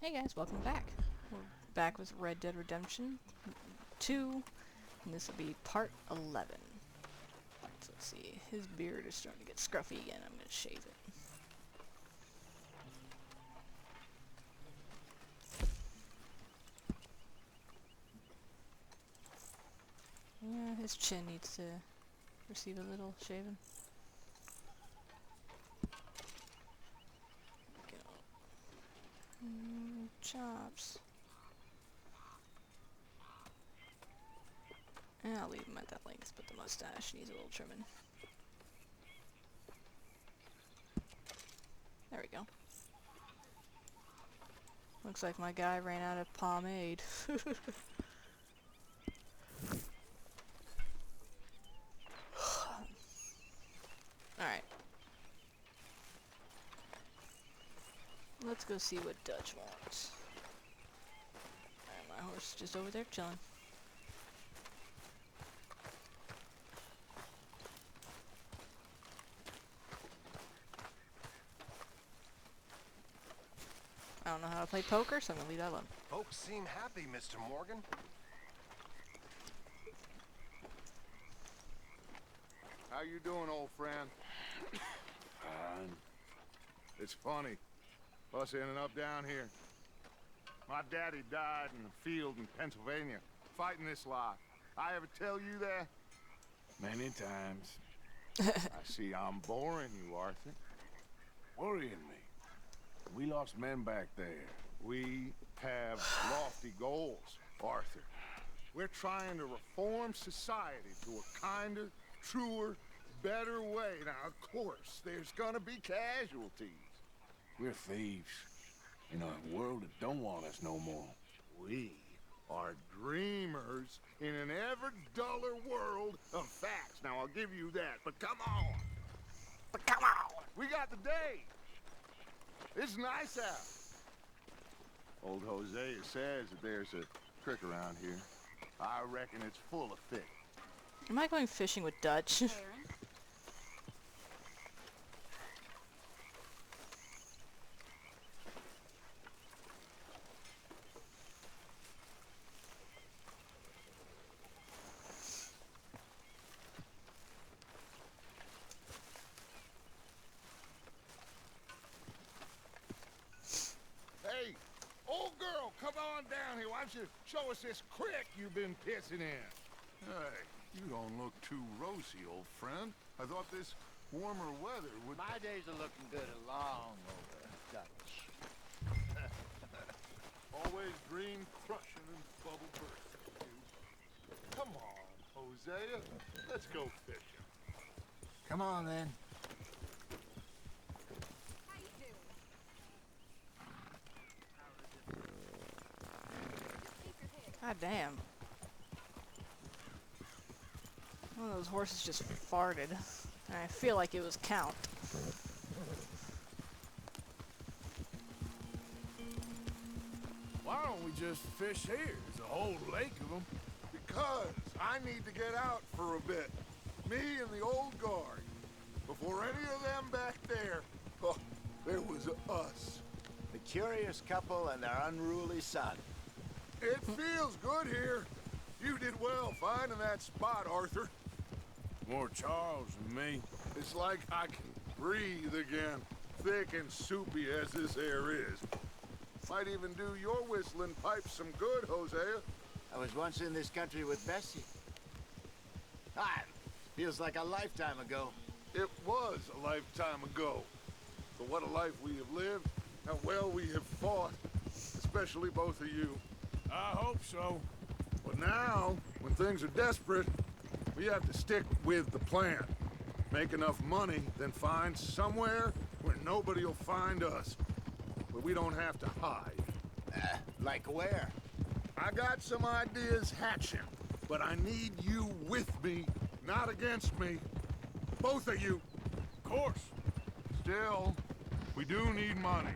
Hey guys, welcome back. We're back with Red Dead Redemption 2, and this will be part 11. So let's see, his beard is starting to get scruffy again. I'm going to shave it. Yeah, his chin needs to receive a little shaving. Chops. And I'll leave him at that length, but the mustache needs a little trimming. There we go. Looks like my guy ran out of pomade. Alright. Let's go see what Dutch wants. Alright, my horse is just over there chilling. I don't know how to play poker, so I'm gonna leave that alone. Folks seem happy, Mr. Morgan. How you doing, old friend? Fine. It's funny, us ending up down here. My daddy died in the field in Pennsylvania, fighting this lot. I ever tell you that? Many times. I see I'm boring you, Arthur. Worrying me. We lost men back there. We have lofty goals, Arthur. We're trying to reform society to a kinder, truer, better way. Now, of course, there's gonna be casualties. We're thieves. In a world that don't want us no more. We are dreamers in an ever duller world of facts. Now, I'll give you that, but come on. But come on. We got the day. It's nice out. Old Hosea says that there's a creek around here. I reckon it's full of fish. Am I going fishing with Dutch? Hey, old girl, come on down here. Why don't you show us this creek you've been pissing in? Hey, you don't look too rosy, old friend. I thought this warmer weather would... My days are looking good along over Dutch. Always dream crushing and bubble bursting, you. Come on, Hosea. Let's go fishing. Come on, then. God damn. One of those horses just farted. And I feel like it was Count. Why don't we just fish here? There's a whole lake of them. Because I need to get out for a bit. Me and the old guard. Before any of them back there, oh, there was us. The curious couple and their unruly son. It feels good here. You did well finding that spot, Arthur. More Charles than me. It's like I can breathe again, thick and soupy as this air is. Might even do your whistling pipes some good, Hosea. I was once in this country with Bessie. Ah, feels like a lifetime ago. It was a lifetime ago. But what a life we have lived, how well we have fought, especially both of you. I hope so. But now, when things are desperate, we have to stick with the plan. Make enough money, then find somewhere where nobody will find us. Where we don't have to hide. Like where? I got some ideas hatching, but I need you with me, not against me. Both of you. Of course. Still, we do need money.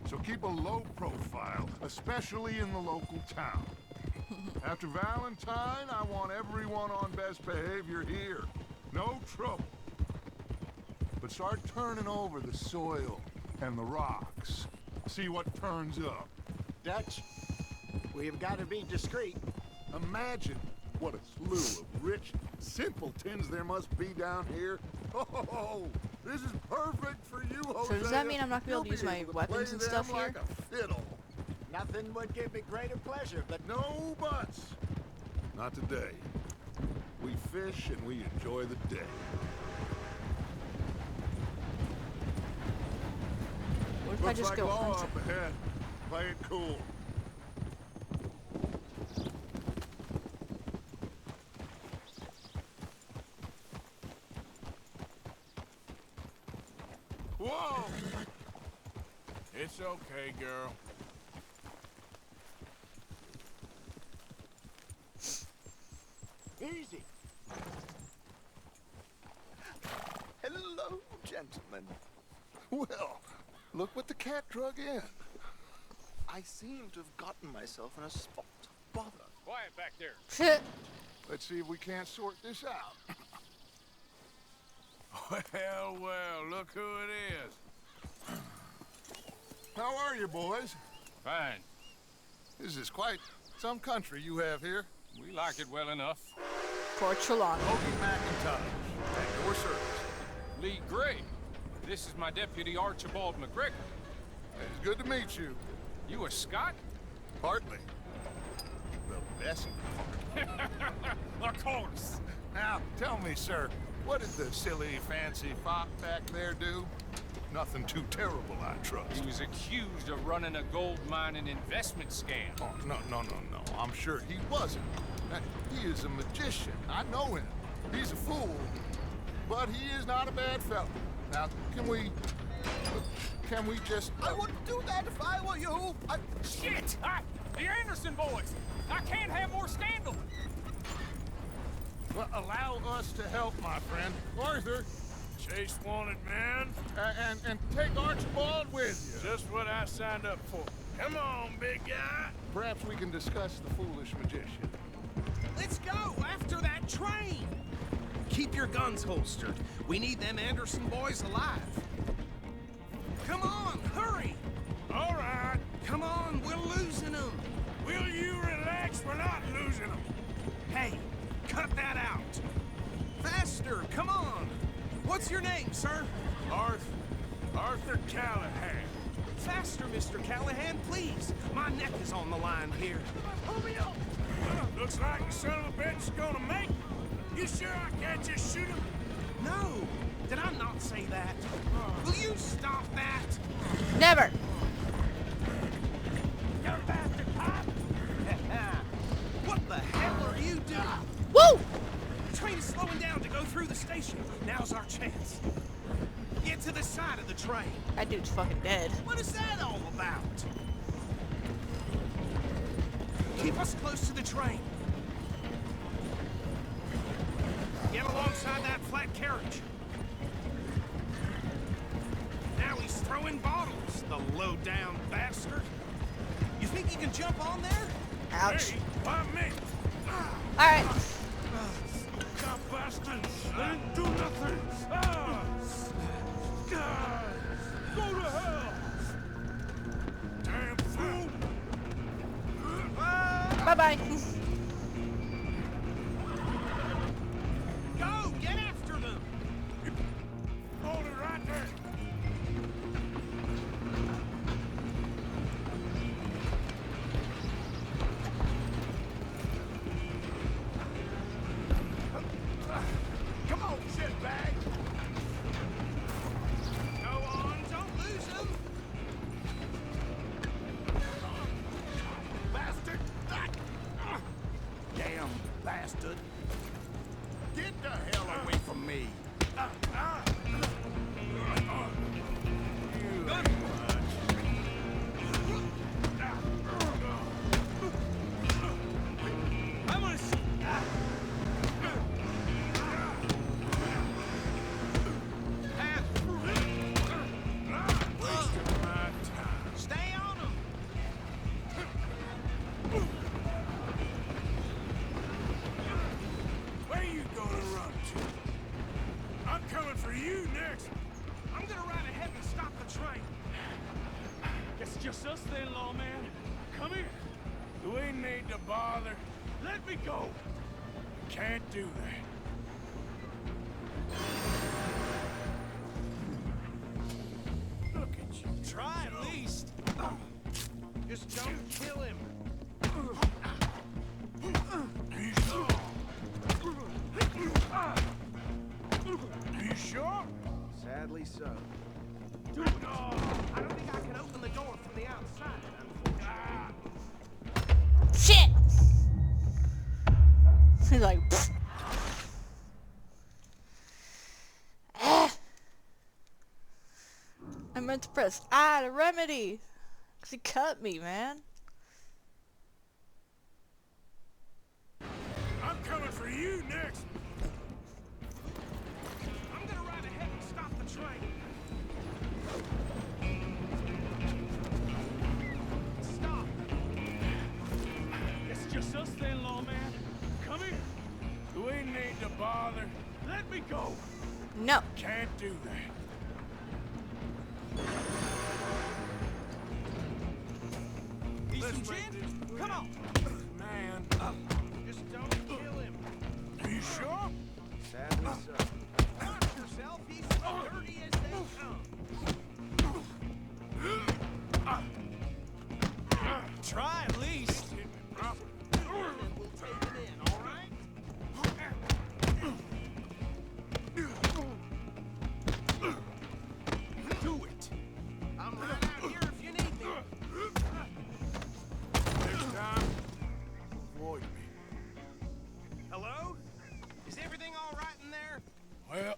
So keep a low profile, especially in the local town. After Valentine, I want everyone on best behavior here. No trouble. But start turning over the soil and the rocks. See what turns up. Dutch. We've got to be discreet. Imagine what a slew of rich simpletons there must be down here. Oh, this is perfect for you, Hosea. So does that mean I'm not gonna be able to use You'll my able to weapons play and them stuff here? like a fiddle. Nothing would give me greater pleasure, but No buts. Not today. We fish and we enjoy the day. What if I Looks just like go law hunt up ahead. Play it cool. Whoa! It's okay, girl. easy. Hello, gentlemen. Well, look what the cat drug in. I seem to have gotten myself in a spot of bother. Quiet back there. it? Let's see if we can't sort this out. Well, well, look who it is. How are you, boys? Fine. This is quite some country you have here. We like it well enough. For Trelawney. Hoagie McIntosh, at your service. Lee Gray. This is my deputy Archibald McGregor. It's good to meet you. You a Scot? Partly. The best part. Of course. Now, tell me, sir, what did the silly, fancy fop back there do? Nothing too terrible, I trust. He was accused of running a gold mining investment scam. Oh, no. I'm sure he wasn't. He is a magician. I know him. He's a fool. But he is not a bad fellow. Now, can we just... I wouldn't do that if I were you. Shit! The Anderson boys! I can't have more scandal! Well, allow us to help, my friend. Arthur, Chase wanted, man. and take Archibald with you. Just what I signed up for. Come on, big guy. Perhaps we can discuss the foolish magician. Let's go after that train! Keep your guns holstered. We need them Anderson boys alive. Come on, hurry! All right. Come on, we're losing them. Will you relax? We're not losing them. Hey, cut that out. Faster, come on. What's your name, sir? Arthur Callahan. Faster, Mr. Callahan, please. My neck is on the line here. Pull me up. Looks like the son of a bitch is gonna make it. You sure I can't just shoot him? No, did I not say that? Will you stop that? Never. You bastard cop! What the hell are you doing? Woo! The train is slowing down to go through the station. Now's our chance. Get to the side of the train. That dude's fucking dead. What is that all about? Keep us close to the train. Get alongside that flat carriage. Now he's throwing bottles, the low-down bastard. You think you can jump on there? Ouch. Hey, why me? Alright. God bastards! They didn't do nothing! Ah! God! Go to hell! Damn fool! Bye-bye. Go, get after them! Hold it right there! Come on, shitbag. Go on, don't lose them! Bastard. Damn bastard. Get the hell away from me. Stay on them! Where you gonna run to? I'm coming for you next! I'm gonna ride ahead and stop the train. It's just us then, lawman. Come here. You ain't need to bother. Let me go. Can't do that. Look at you. Try at least. Just don't kill him. You sure? You sure? Sadly so. I don't think I can open the door from the outside, unfortunately. Shit! He's like, pfft. I meant to press I to remedy. Cause he cut me, man. I'm coming for you next. I'm gonna ride ahead and stop the train. Stop. It's just us then, lawman. Come here. You ain't need to bother. Let me go. No. Can't do that. Need Let's some make gin? this Come on. Man, Just don't kill him. are you sure? Sadly so. Watch yourself. He's as dirty as they come. Try at least. And we'll take him in, all right? Do it. I'm right out here if you need me. Next time, avoid me. Hello? Is everything all right in there? Well,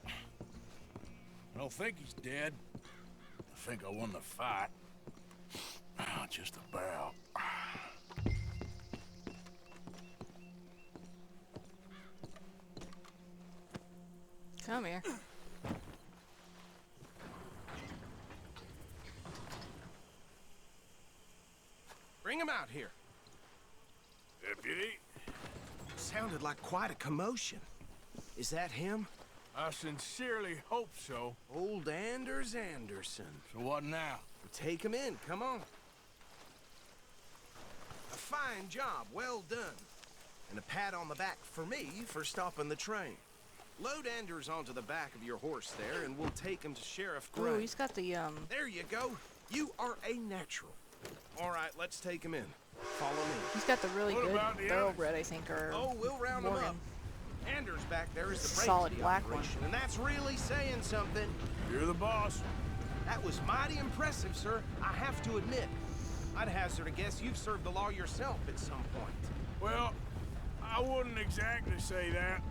I don't think he's dead. I think I won the fight. Just about. Come here. Bring him out here. Deputy, Sounded like quite a commotion. Is that him? I sincerely hope so. Old Anders Anderson. So what now? Take him in, come on. A fine job, well done. And a pat on the back for me for stopping the train. Load Anders onto the back of your horse there, and we'll take him to Sheriff Ooh, Gray. he's got the, There you go. You are a natural. All right, let's take him in. Follow me. he's got the really What good about the others? thoroughbred, I think, or Oh, we'll round him Morgan. up. Anders back there is the brains Solid of the black one. operation, and that's really saying something. You're the boss. That was mighty impressive, sir. I have to admit. I'd hazard a guess you've served the law yourself at some point. Well, I wouldn't exactly say that.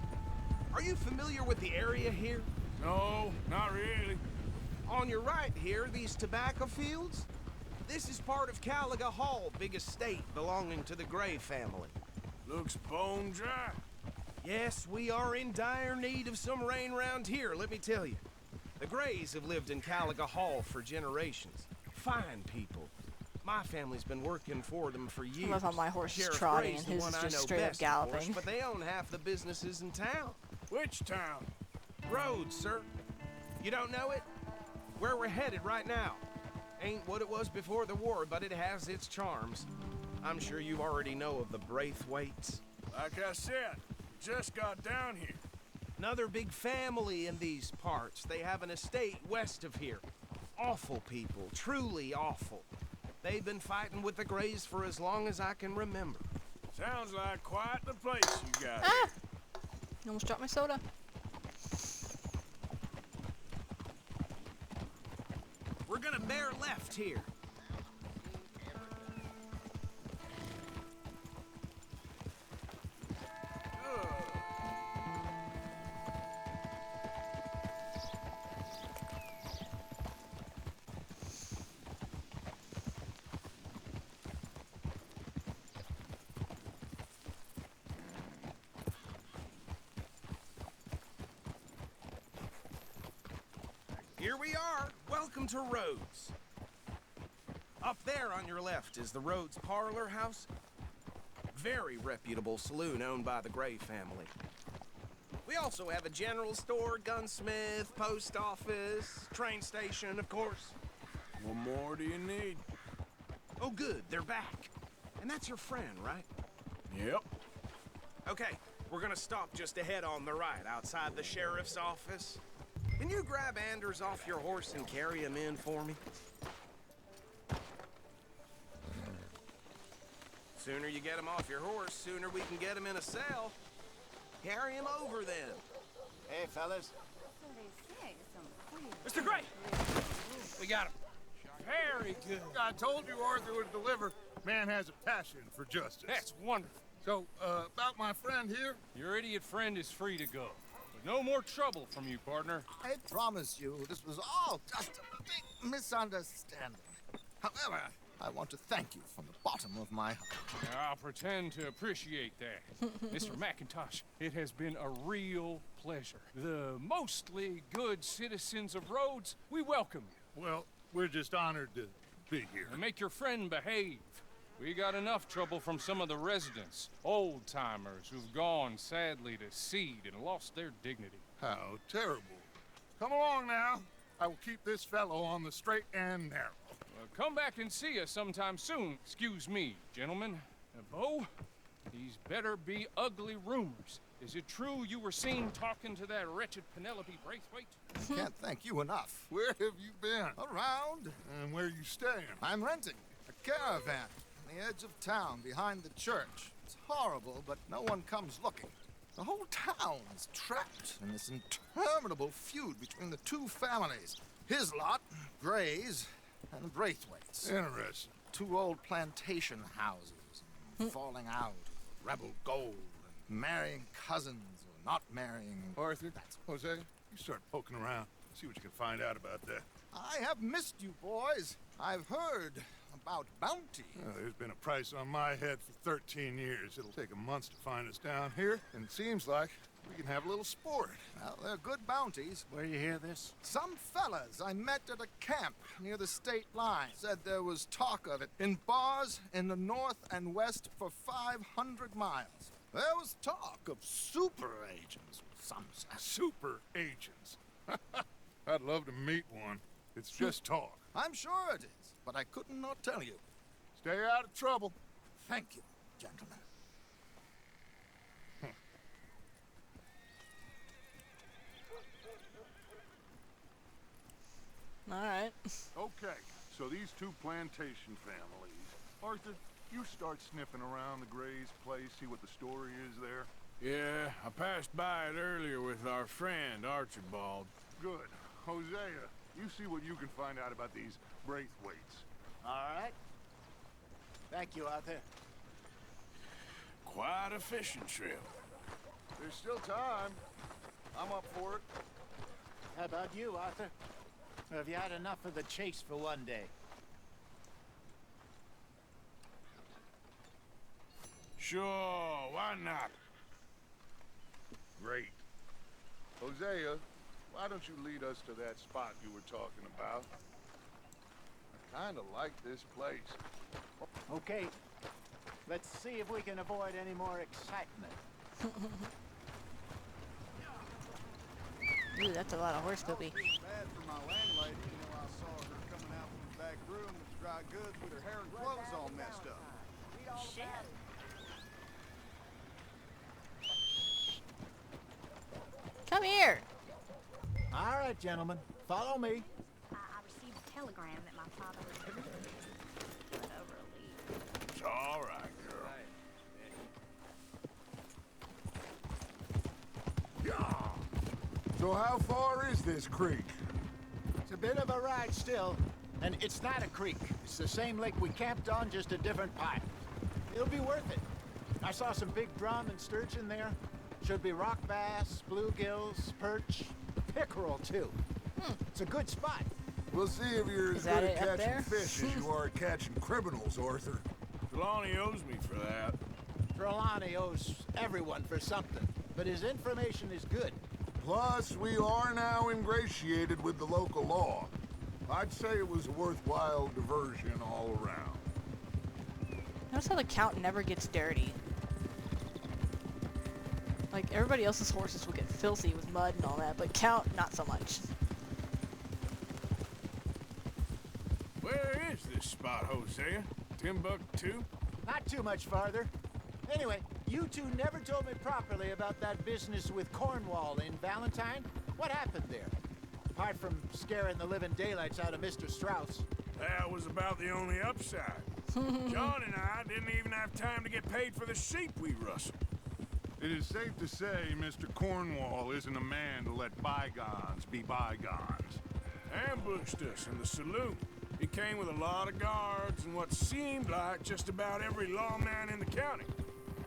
Are you familiar with the area here? No, not really. On your right here, these tobacco fields? This is part of Caliga Hall, big estate belonging to the Gray family. Looks bone dry. Yes, we are in dire need of some rain round here, let me tell you. The Grays have lived in Caliga Hall for generations. Fine people. My family's been working for them for years. love how my horse is Sheriff trotting Gray's and the his one is I just know straight up best, of course, galloping. but they own half the businesses in town. Which town? Rhodes, sir. You don't know it? Where we're headed right now. Ain't what it was before the war, but it has its charms. I'm sure you already know of the Braithwaites. Like I said, just got down here. Another big family in these parts. They have an estate west of here. Awful people, truly awful. They've been fighting with the Grays for as long as I can remember. Sounds like quite the place you got. Ah! Almost dropped my soda. We're gonna bear left here. Here we are. Welcome to Rhodes. Up there on your left is the Rhodes Parlor House. Very reputable saloon owned by the Gray family. We also have a general store, gunsmith, post office, train station, of course. What more do you need? Oh, good, they're back. And that's your friend, right? Yep. Okay, we're gonna stop just ahead on the right, outside the sheriff's office. Can you grab Anders off your horse and carry him in for me? Sooner you get him off your horse, sooner we can get him in a cell. Carry him over then. Hey, fellas. Mr. Gray! We got him. Very good. I told you Arthur would deliver. Man has a passion for justice. That's wonderful. So, about my friend here? Your idiot friend is free to go. But no more trouble from you, partner. I promise you, this was all just a big misunderstanding. However, I want to thank you from the bottom of my heart. I'll pretend to appreciate that. Mr. McIntosh, it has been a real pleasure. The mostly good citizens of Rhodes, we welcome you. Well, we're just honored to be here. And make your friend behave. We got enough trouble from some of the residents, old-timers who've gone, sadly, to seed and lost their dignity. How terrible. Come along now. I will keep this fellow on the straight and narrow. Come back and see us sometime soon. Excuse me, gentlemen. Bo, these better be ugly rumors. Is it true you were seen talking to that wretched Penelope Braithwaite? I can't thank you enough. Where have you been? Around, And where you staying? I'm renting a caravan on the edge of town behind the church. It's horrible, but no one comes looking. The whole town is trapped in this interminable feud between the two families. His lot, Gray's, and Braithwaite's. Interesting. Two old plantation houses, falling out, rebel gold, and marrying cousins or not marrying. Arthur, Jose, you start poking around. See what you can find out about that. I have missed you, boys. I've heard about bounty. There's been a price on my head for 13 years. It'll take a month to find us down here, and it seems like we can have a little sport. Well, they're good bounties. Where you hear this? Some fellas I met at a camp near the state line said there was talk of it in bars in the north and west for 500 miles. There was talk of super agents, some said. Super agents. I'd love to meet one. It's just talk. I'm sure it is, but I couldn't not tell you. Stay out of trouble. Thank you, gentlemen. Alright. Okay, so these two plantation families. Arthur, you start sniffing around the Gray's place, see what the story is there. Yeah, I passed by it earlier with our friend, Archibald. Good. Hosea, you see what you can find out about these Braithwaites. All right. Thank you, Arthur. Quite a fishing trip. There's still time. I'm up for it. How about you, Arthur? Or have you had enough of the chase for one day? Sure, why not? Great. Hosea, why don't you lead us to that spot you were talking about? I kind of like this place. Okay. Let's see if we can avoid any more excitement. Ooh, that's a lot of horse poopy. Bad for my landlady. You know, I saw her coming out from the back room with dry goods with her hair and clothes all messed up. Come here! All right, gentlemen. Follow me. I received a telegram that my father was put over a lead. It's all right, girl. So how far is this creek? It's a bit of a ride still, and it's not a creek. It's the same lake we camped on, just a different pipe. It'll be worth it. I saw some big drum and sturgeon there. Should be rock bass, bluegills, perch, pickerel too. It's a good spot. We'll see if you're as Is that good it at up catching there? fish as you are at catching criminals, Arthur. Trelawney owes me for that. Trelawney owes everyone for something, but his information is good. Plus, we are now ingratiated with the local law. I'd say it was a worthwhile diversion all around. Notice how the Count never gets dirty. Like, everybody else's horses will get filthy with mud and all that, but Count, not so much. Where is this spot, Hosea? Timbuktu? Not too much farther. Anyway, you two never told me properly about that business with Cornwall in Valentine. What happened there? Apart from scaring the living daylights out of Mr. Strauss. That was about the only upside. John and I didn't even have time to get paid for the sheep we rustled. It is safe to say Mr. Cornwall isn't a man to let bygones be bygones. Ambushed us in the saloon. He came with a lot of guards and what seemed like just about every lawman in the county.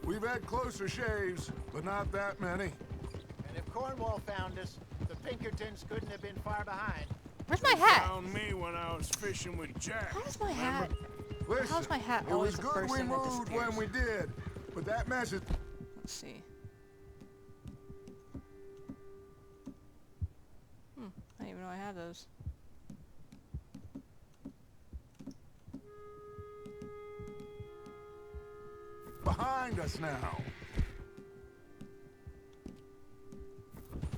We've had closer shaves, but not that many. And if Cornwall found us, the Pinkertons couldn't have been far behind. Where's my hat? Found me when I was fishing with Jack. How's my hat? Listen, How's my hat it always was the good first we thing that moved when we did, but that message... Let's see. I didn't even know I had those. behind us now.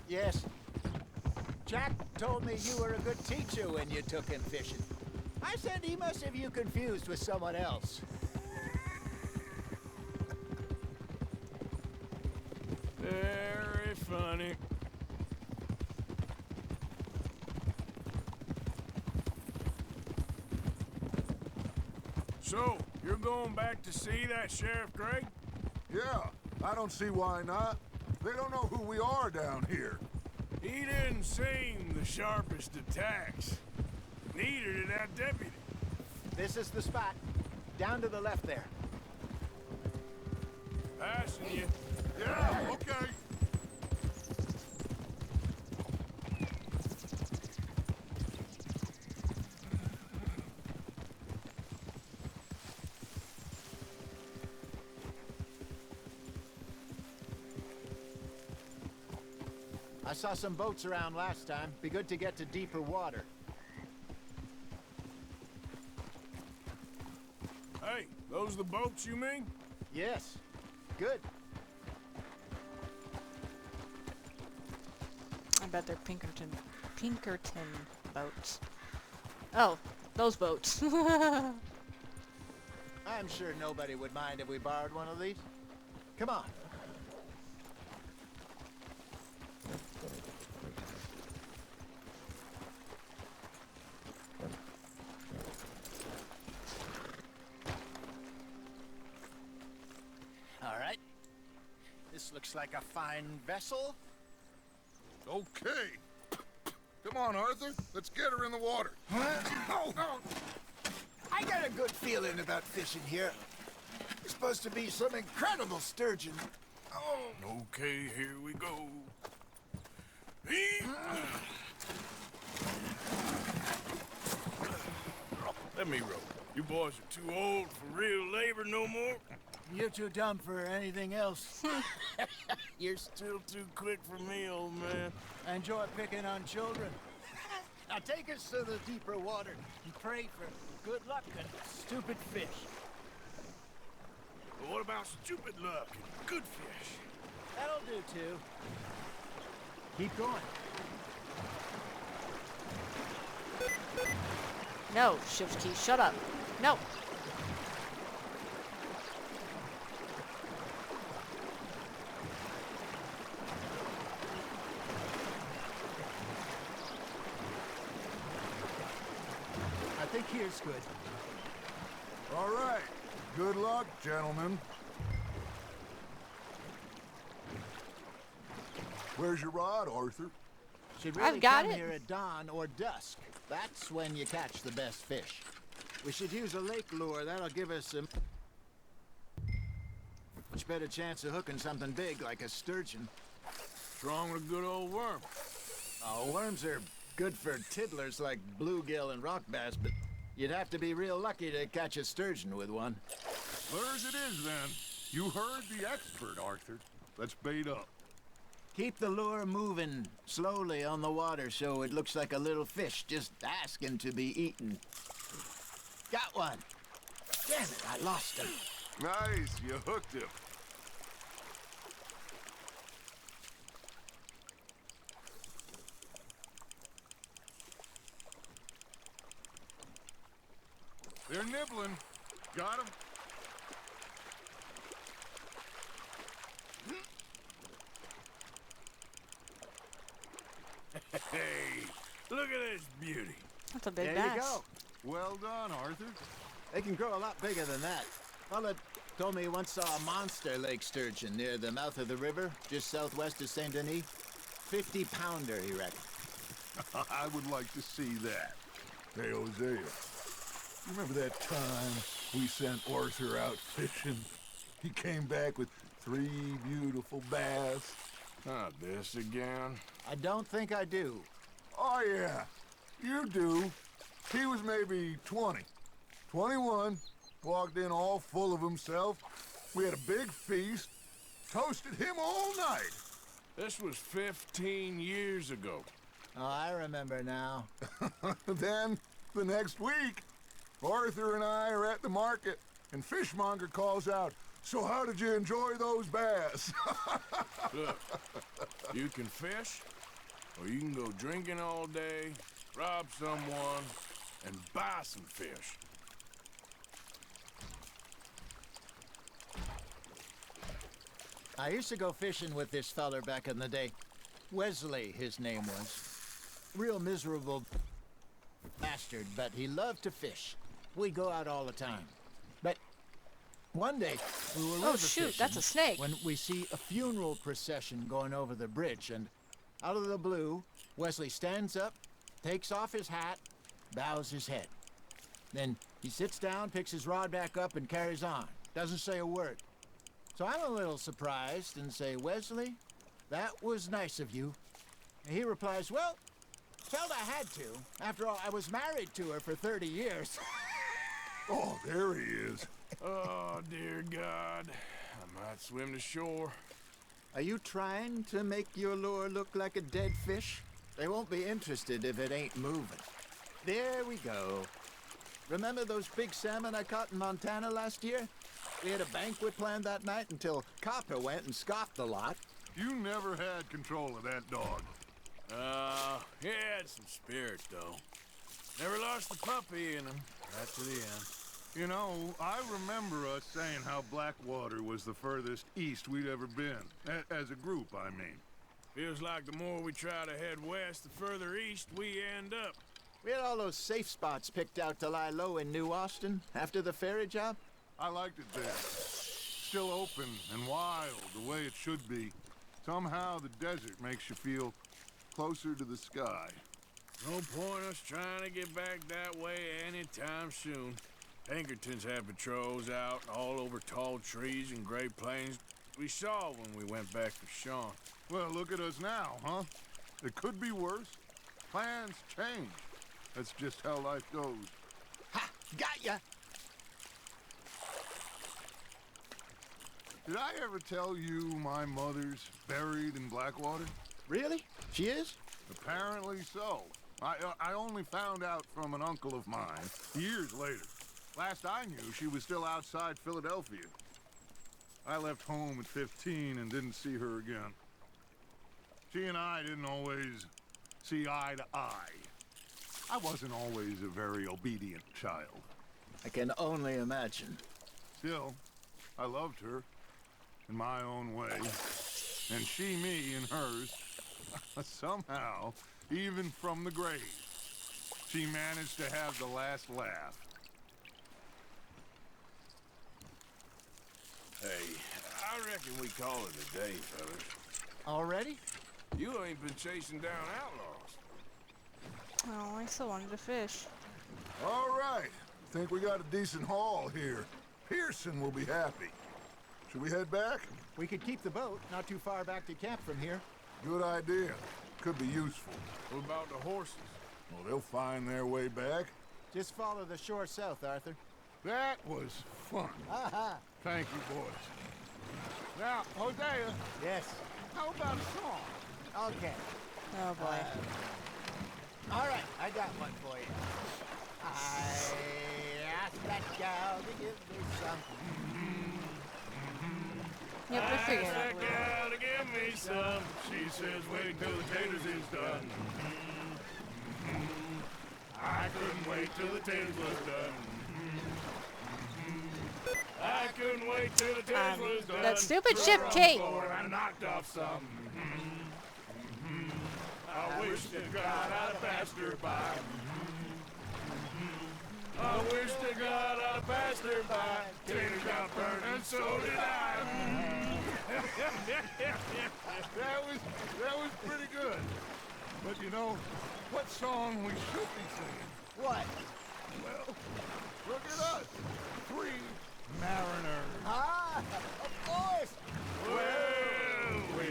Yes. Jack told me you were a good teacher when you took him fishing. I said he must have you confused with someone else. Very funny. So, you're going back to see that Sheriff Gray? Yeah, I don't see why not. They don't know who we are down here. He didn't seem the sharpest attacks. Neither did that deputy. This is the spot. Down to the left there. Passing you. Yeah, okay. I saw some boats around last time. Be good to get to deeper water. Hey, those the boats you mean? Yes. Good. I bet they're Pinkerton boats. Oh, those boats. I'm sure nobody would mind if we borrowed one of these. Come on. All right. This looks like a fine vessel. Okay. Come on, Arthur. Let's get her in the water. Oh, I got a good feeling about fishing here. There's supposed to be some incredible sturgeon. Oh. Okay, here we go. Let me row. You boys are too old for real labor no more. You're too dumb for anything else. You're still too quick for me, old man. I enjoy picking on children. Now take us to the deeper water and pray for good luck and stupid fish. But what about stupid luck and good fish? That'll do, too. Keep going. No, ship's key, shut up. No. I think here's good. All right. Good luck, gentlemen. Where's your rod, Arthur? Should really I've got come it. here at dawn or dusk. That's when you catch the best fish. We should use a lake lure. That'll give us a much better chance of hooking something big like a sturgeon. Wrong with a good old worm. Oh, worms are good for tiddlers like bluegill and rock bass, but you'd have to be real lucky to catch a sturgeon with one. Lures it is, then. You heard the expert, Arthur. Let's bait up. Keep the lure moving slowly on the water so it looks like a little fish just asking to be eaten. Got one. Damn it, I lost him. Nice, you hooked him. They're nibbling. Got him? Hey, look at this beauty. That's a big There bass. you go. Well done, Arthur. They can grow a lot bigger than that. Fella told me he once saw a monster lake sturgeon near the mouth of the river, just southwest of Saint Denis. 50-pounder, he reckoned. I would like to see that. Hey, Hosea, you remember that time we sent Arthur out fishing? He came back with 3 beautiful bass. Not this again. I don't think I do. Oh, yeah, you do. He was maybe 20, 21, walked in all full of himself. We had a big feast, toasted him all night. This was 15 years ago. Oh, I remember now. Then, the next week, Arthur and I are at the market, and Fishmonger calls out, "So how did you enjoy those bass?" Look, you can fish, or you can go drinking all day, rob someone, and buy some fish. I used to go fishing with this feller back in the day. Wesley, his name was. Real miserable bastard, but he loved to fish. We'd go out all the time. But one day, we were Oh river shoot, fishing that's a snake. when we see a funeral procession going over the bridge, and out of the blue, Wesley stands up, takes off his hat, bows his head. Then he sits down, picks his rod back up, and carries on. Doesn't say a word. So I'm a little surprised and say, "Wesley, that was nice of you." And he replies, "Well, felt I had to. After all, I was married to her for 30 years. Oh, there he is. Oh, dear God. I might swim to shore. Are you trying to make your lure look like a dead fish? They won't be interested if it ain't moving. There we go. Remember those big salmon I caught in Montana last year? We had a banquet planned that night until Copper went and scoffed the lot. You never had control of that dog. He had some spirit, though. Never lost the puppy in him, right to the end. You know, I remember us saying how Blackwater was the furthest east we'd ever been. As a group, I mean. Feels like the more we try to head west, the further east we end up. We had all those safe spots picked out to lie low in New Austin after the ferry job. I liked it there. Still open and wild, the way it should be. Somehow the desert makes you feel closer to the sky. No point us trying to get back that way anytime soon. Pinkertons have patrols out all over tall trees and Great Plains. We saw when we went back for Sean. Well, look at us now, huh? It could be worse. Plans change. That's just how life goes. Ha! Got ya! Did I ever tell you my mother's buried in Blackwater? Really? She is? Apparently so. I only found out from an uncle of mine years later. Last I knew, she was still outside Philadelphia. I left home at 15 and didn't see her again. She and I didn't always see eye to eye. I wasn't always a very obedient child. I can only imagine. Still, I loved her in my own way, and she me in hers. Somehow, even from the grave, she managed to have the last laugh. Hey, I reckon we call it a day, fellas. Already? You ain't been chasing down outlaws. Oh, I still wanted to fish. All right, think we got a decent haul here. Pearson will be happy. Should we head back? We could keep the boat not too far back to camp from here. Good idea. Could be useful. What about the horses? Well, they'll find their way back. Just follow the shore south, Arthur. That was fun. Aha! Thank you, boys. Now, Hosea, Yes. how about a song? Okay. Oh boy. All right, I got one for you. I asked that gal to give me something. Yep, we're figuring it out. Gal to give me some. She says, wait till the taters is done. I couldn't wait till the taters was done. I couldn't wait wait till the test was done. That stupid ship, Kate! I knocked off some. I wish to God I'd passed her by. I wish to God I'd passed her by. Tater got burned and so did I. That was pretty good. But you know, what song we should be singing? What? Well, look at us. 3 mariners. Ah, of course. Well, we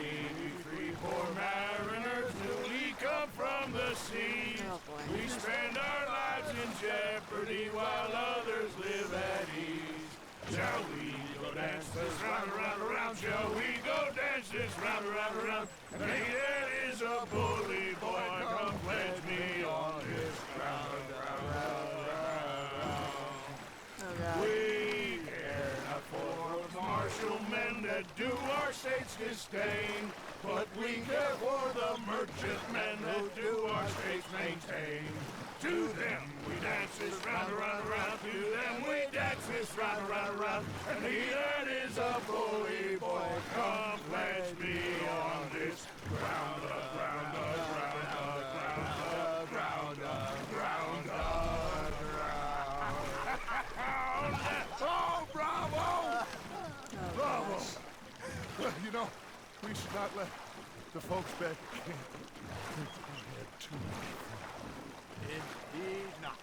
3 poor mariners newly come from the sea. Oh boy. We spend our lives in jeopardy while others live at ease. Shall we go dance this round, around, around? Shall we go dance this round, around, around? And he that is a bully boy, come pledge me on his ground, round, round, round. Oh god. We care not for martial men that do our state's disdain, but we care for the merchant men who do our states maintain. To them we dance this round, around, around. To them we dance this round, around, around. And he that is a bully boy, come pledge me on this ground, ground, ground, ground, ground, ground, ground. Oh, bravo! Oh, Bravo! gosh. Well, you know, we should not let the folks back at camp think that we had too much fun. Indeed not.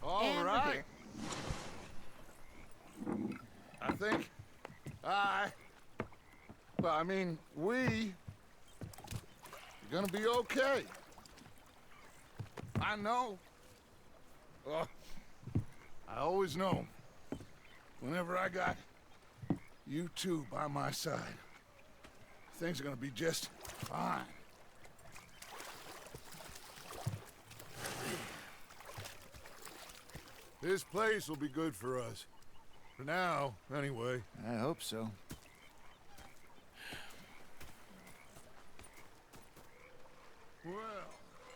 All And we're right. here. I think I mean, we are gonna be okay. I know. I always know. Whenever I got you two by my side, things are gonna be just fine. This place will be good for us. For now, anyway. I hope so. Well,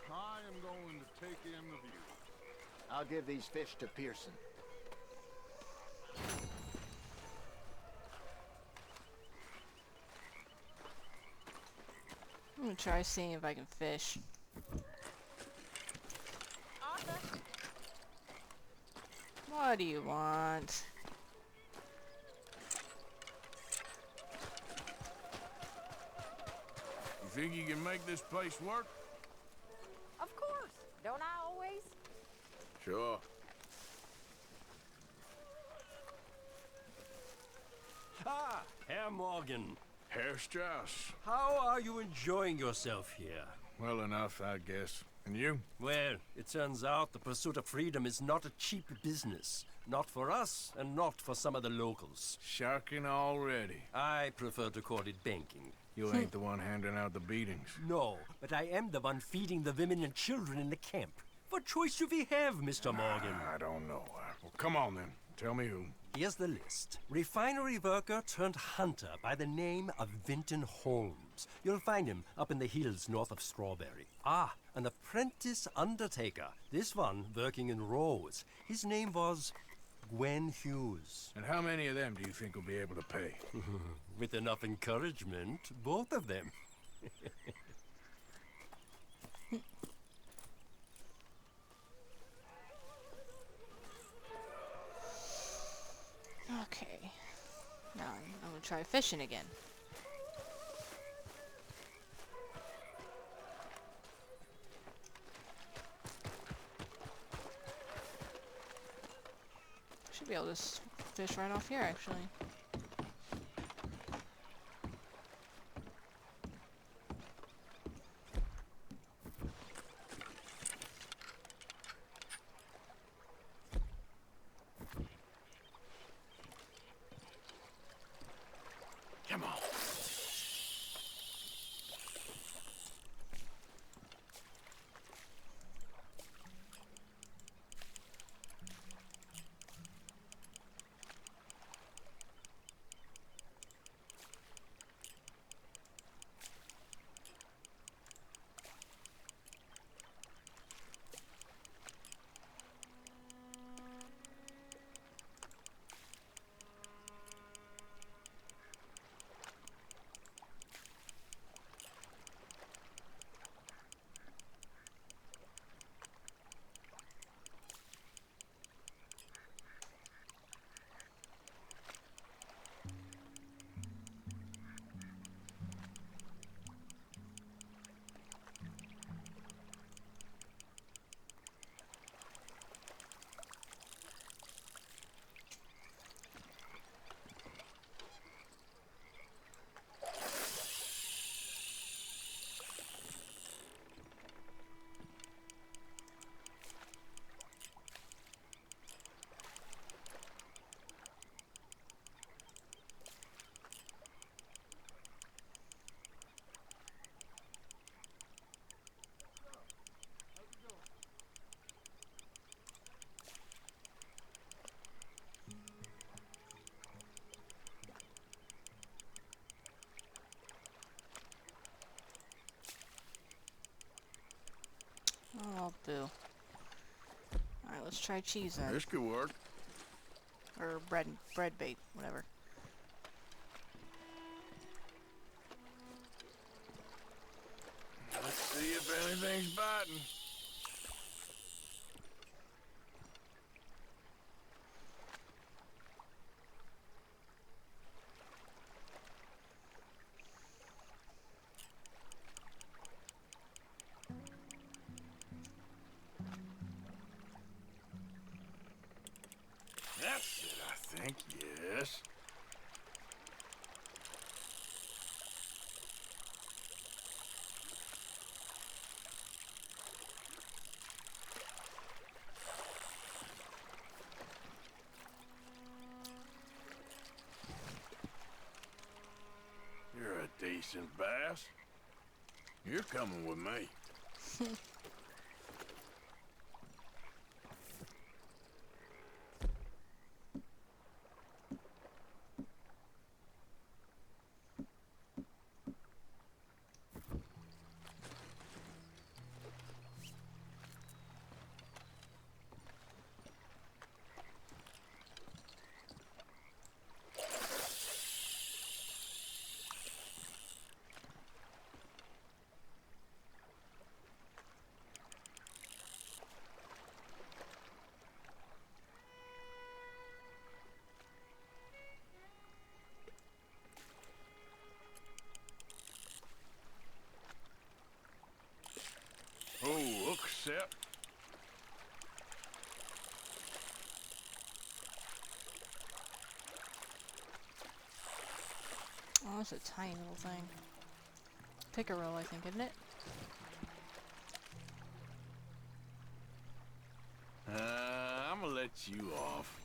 I am going to take in the view. I'll give these fish to Pearson. I'm gonna try seeing if I can fish. Arthur, What do you want? You think you can make this place work? of course. Don't I always? Sure. Ah, Herr Morgan. Herr Strauss. How are you enjoying yourself here? Well enough, I guess. And you? Well, it turns out the pursuit of freedom is not a cheap business. Not for us, and not for some of the locals. Sharking already. I prefer to call it banking. You ain't the one handing out the beatings. No, but I am the one feeding the women and children in the camp. What choice do we have, Mr. Morgan? I don't know. Well, come on then. Tell me who. Here's the list. Refinery worker turned hunter by the name of Vinton Holmes. You'll find him up in the hills north of Strawberry. Ah, an apprentice undertaker. This one working in Rose. His name was Gwen Hughes. And how many of them do you think will be able to pay? With enough encouragement, both of them. Okay. Now I'm gonna try fishing again. Should be able to fish right off here, actually. Oh, boo. Alright, let's try cheese then. This could work. Or bread bait, whatever. Let's see if anything's biting. That's it, I think, yes. You're a decent bass. You're coming with me. Oh, look, Sep. Oh, that's a tiny little thing. Pickerel, I think, isn't it? I'm gonna let you off.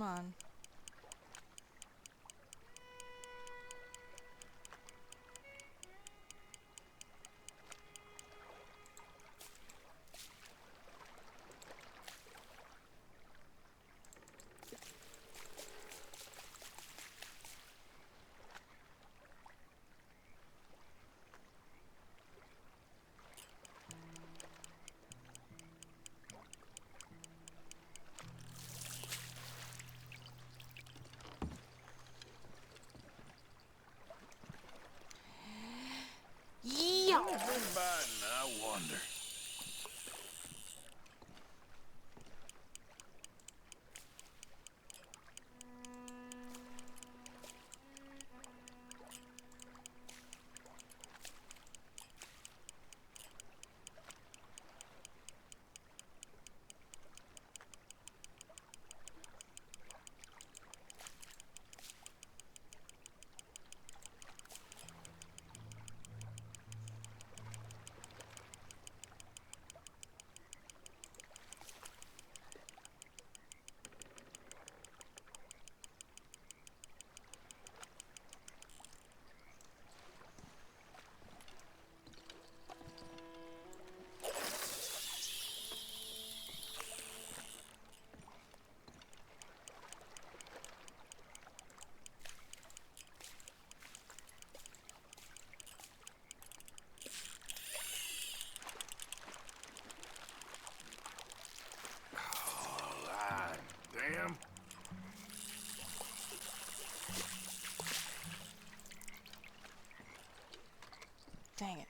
on. Yeah. Who's been biting, I wonder? Damn. Dang it.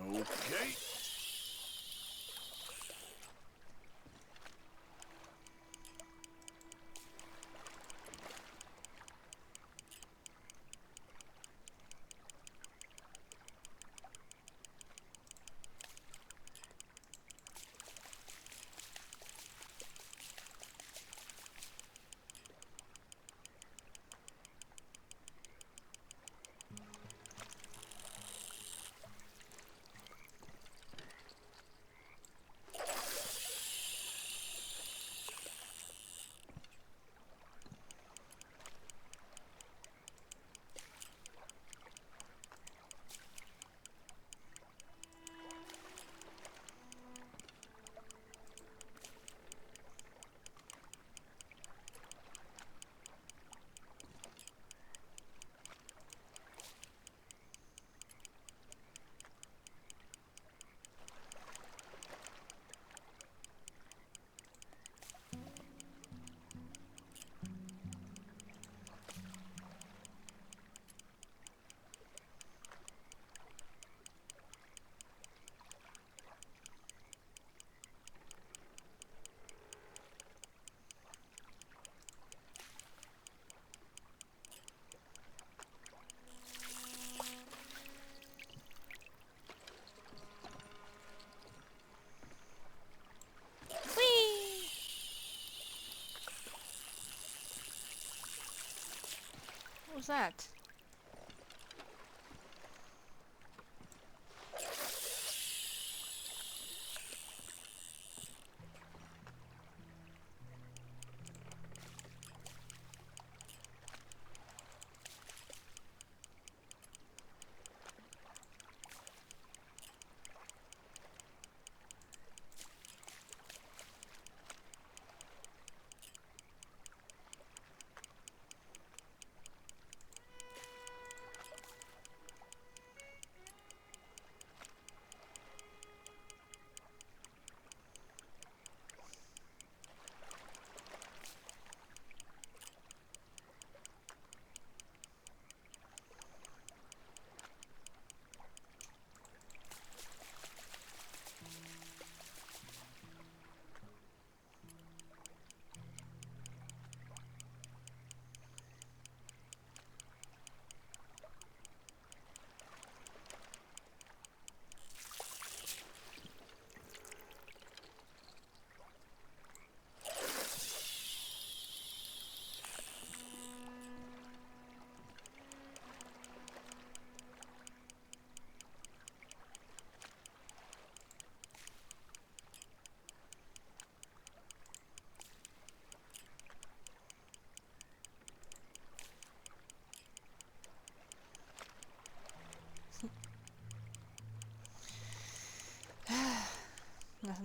Okay. What was that?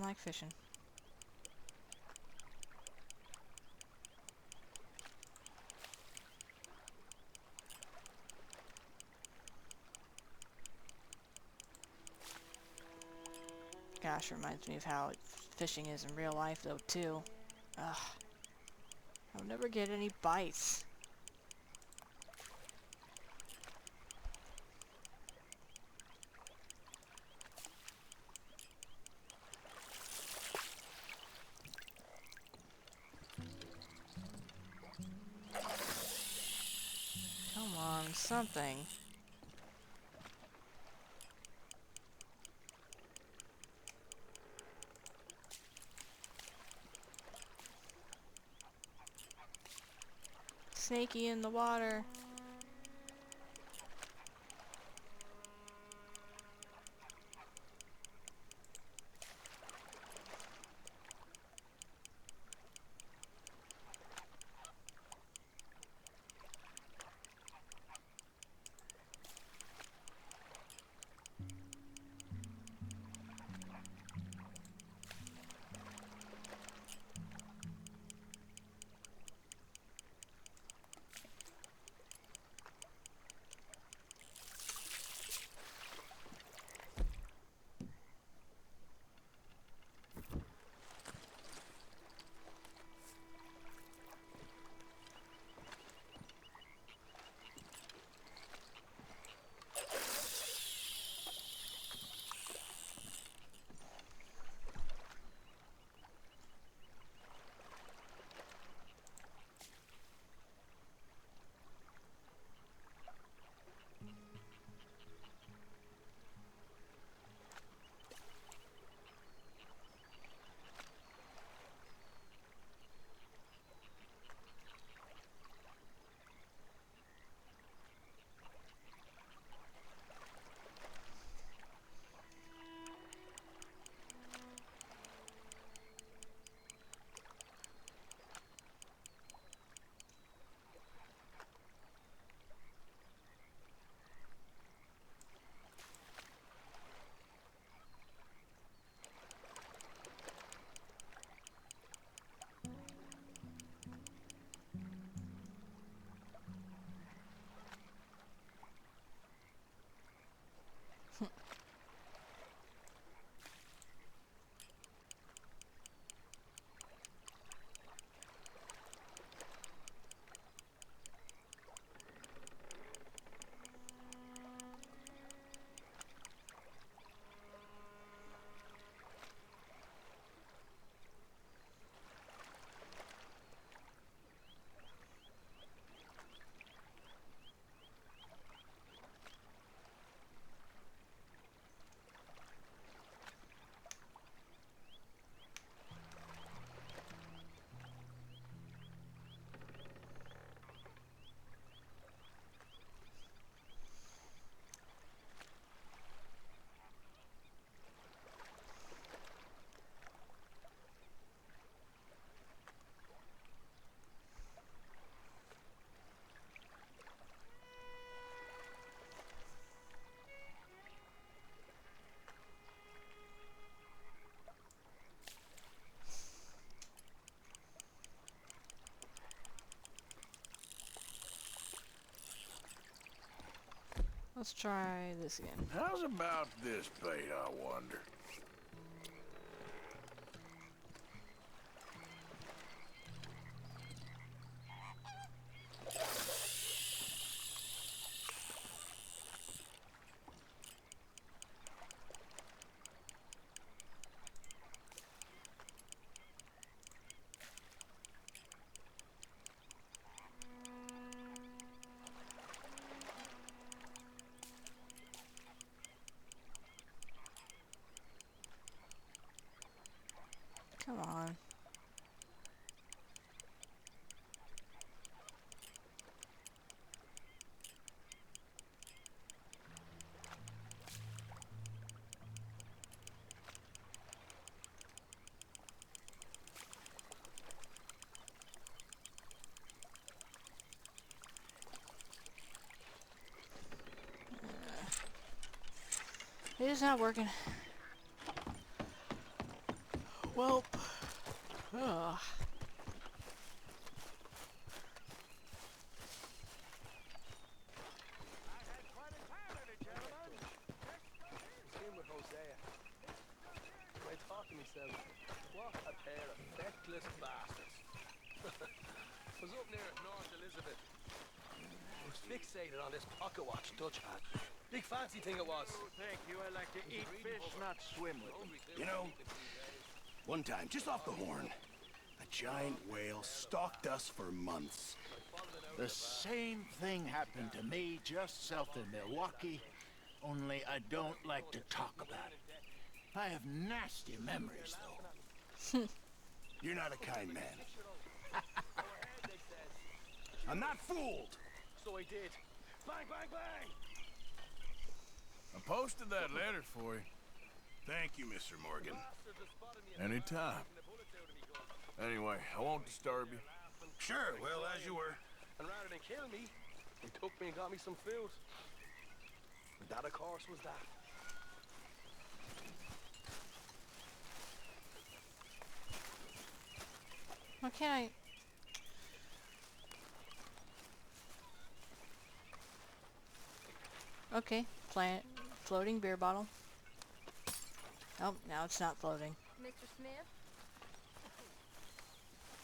like fishing. Gosh, reminds me of how fishing is in real life, though, too. Ugh. I'll never get any bites. Come on, something. Snaky in the water. Let's try this again. How's about this bait, I wonder? Come on. It is not working. Well, ugh. What a pair of feckless bastards. Was up near North Elizabeth. I was fixated on this pocket watch Dutch had. Big fancy thing it was. Oh, thank you. I like to eat fish, not swim with them. You know, one time, just off the Horn, a giant whale stalked us for months. The same thing happened to me just south of Milwaukee, only I don't like to talk about it. I have nasty memories, though. You're not a kind man. I'm not fooled. So I did. Bang, bang, bang! I posted that letter for you. Thank you, Mr. Morgan. Anytime. Anyway, I won't disturb you. Sure, well, as you were. And rather than kill me, he took me and got me some food. And that, of course, was that. Why can't I? Okay, plant, floating beer bottle. Oh, now it's not floating. Mr. Smith?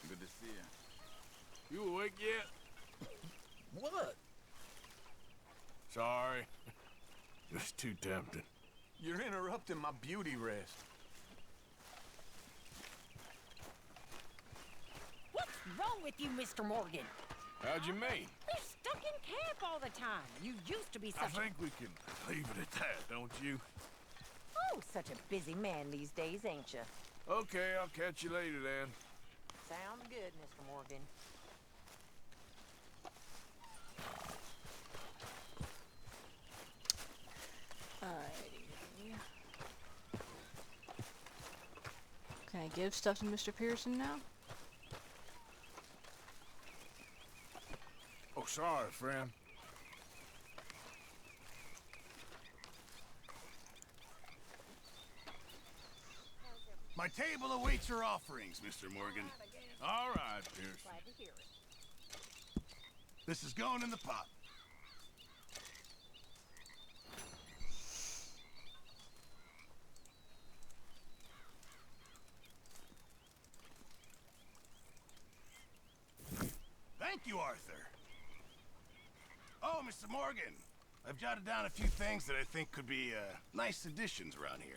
Good to see you. You awake yet? What? Sorry. Just too tempting. You're interrupting my beauty rest. What's wrong with you, Mr. Morgan? How'd you mean? You're stuck in camp all the time. You used to be I such think we can leave it at that, don't you? Oh, such a busy man these days, ain't you? Okay, I'll catch you later then. Sounds good, Mr. Morgan. Alrighty. Can I give stuff to Mr. Pearson now? Oh, sorry, friend. My table awaits your offerings, Mr. Morgan. All right, Pearson. Glad to hear it. This is going in the pot. Thank you, Arthur. Oh, Mr. Morgan, I've jotted down a few things that I think could be nice additions around here.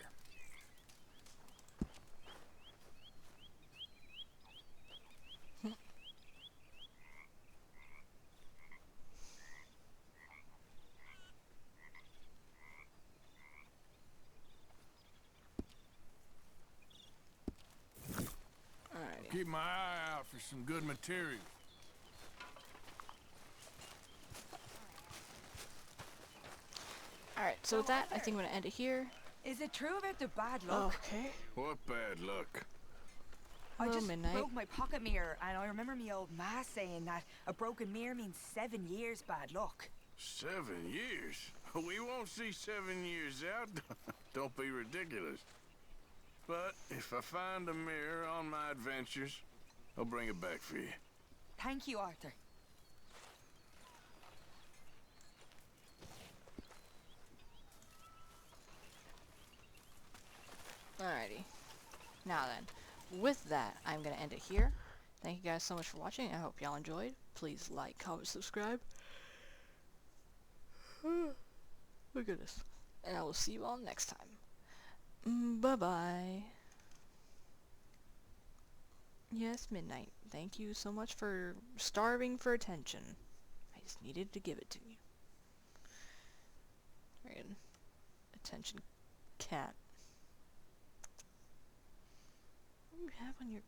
Alrighty. Keep my eye out for some good material. Alright, so with that, I think I'm gonna end it here. Is it true about the bad luck? Okay. What bad luck? I Hello, just Midnight. broke my pocket mirror, and I remember me old ma saying that a broken mirror means 7 years bad luck. 7 years? We won't see 7 years out. Don't be ridiculous. But if I find a mirror on my adventures, I'll bring it back for you. Thank you, Arthur. Alrighty. Now then, with that, I'm going to end it here. Thank you guys so much for watching. I hope y'all enjoyed. Please like, comment, subscribe. Look at this. And I will see you all next time. Bye-bye. Yes, Midnight. Thank you so much for starving for attention. I just needed to give it to you. Right. Attention, cat. What do you have on your